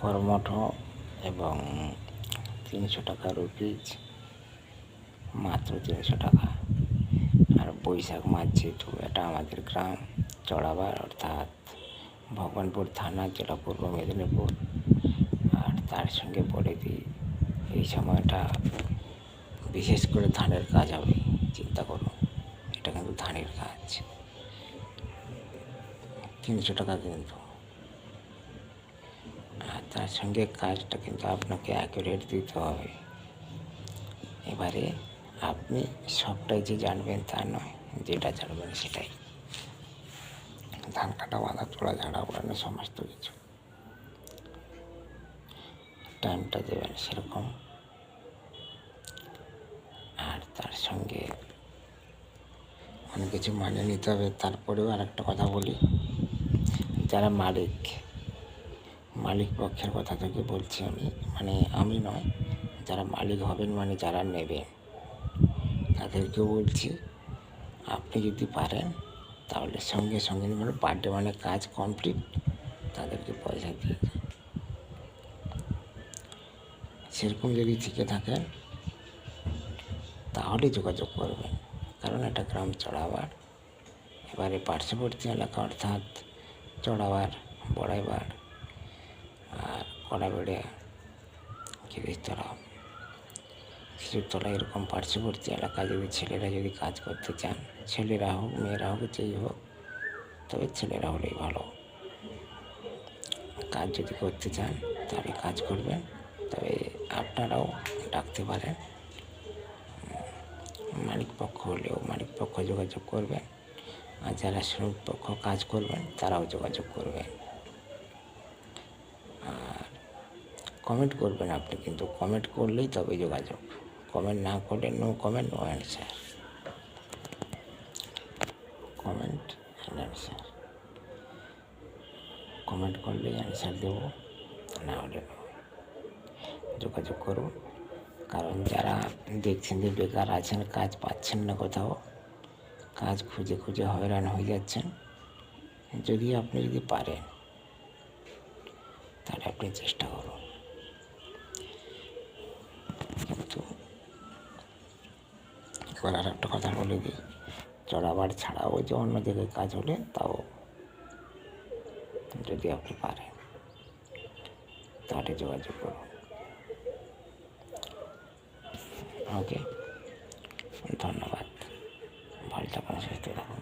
কর্মঠ এবং 300 টাকা রুপিজ, মাত্র 300 টাকা। আর বৈশাখ মাস যেহেতু এটা আমাদের গ্রাম চড়াবার, অর্থাৎ ভগবানপুর থানা, জেলা পূর্ব মেদিনীপুর। আর তার সঙ্গে বলে দিই, এই সময়টা বিশেষ করে ধানের কাজ হবে, চিন্তা করুন। এটা কিন্তু ধানের কাজ, 300 টাকা কিন্তু। আর তার সঙ্গে কাজটা কিন্তু আপনাকে অ্যাকুরেট দিতে হবে। এবারে আপনি সবটাই যে জানবেন তা নয়, যেটা জানবেন সেটাই। ধান কাটা, বাঁধা, তোলা, ঝাড়া, ওড়ানো, সমস্ত কিছু টাইমটা দেবেন সেরকম। আর তার সঙ্গে অনেক কিছু মানিয়ে নিতে হবে। তারপরেও আর একটা কথা বলি, যারা মালিক পক্ষের কথা থেকে বলছি আমি, আমি নয়, যারা মালিক হবেন, যারা নেবেন, তাদেরকেও বলছি, আপনি যদি পারেন তাহলে সঙ্গে সঙ্গে পার ডে কাজ কমপ্লিট, তাদেরকে পয়সা দিয়ে দেন। সেরকম যদি থেকে থাকেন তাহলে যোগাযোগ করবেন, কারণ এটা গ্রাম চড়াবার। এবারে পার্শ্ববর্তী এলাকা অর্থাৎ চড়াবার, বড়াইবার আর কড়াবেড়িয়া, গিরিশতলা, শিশুতলা, এরকম পার্শ্ববর্তী এলাকা যদি ছেলেরা যদি কাজ করতে চান, ছেলেরা হোক মেয়েরা হোক যেই হোক, তবে ছেলেরা হলেই ভালো। কাজ যদি করতে চান তাহলে কাজ করবেন, তবে আপনারাও ডাকতে পারেন। মালিক পক্ষ হলেও মালিক পক্ষ যোগাযোগ করবেন, আর যারা শ্রমিক পক্ষ কাজ করবেন তারাও যোগাযোগ করবেন। আর কমেন্ট করবেন আপনি, কিন্তু কমেন্ট করলেই তবে যোগাযোগ। কমেন্ট না করলে no comment, no answer. Comment and answer, comment করলেই অ্যান্সার দেবো, না হলে যোগাযোগ করুন। কারণ যারা দেখছেন যে বেকার আছেন, কাজ পাচ্ছেন না কোথাও, কাজ খুঁজে খুঁজে হয়রান হয়ে যাচ্ছেন, আপনি যদি পারেন তাহলে আপনি চেষ্টা করুন। কিন্তু এবার আর একটা কথা বলে দিই, চড়াবার ছাড়াও যে অন্য জায়গায় কাজ হলে তাও যদি আপনি পারেন তাহলে যোগাযোগ করুন। ওকে, ধন্যবাদ। ভালো থাকুন, সুস্থ থাকুন।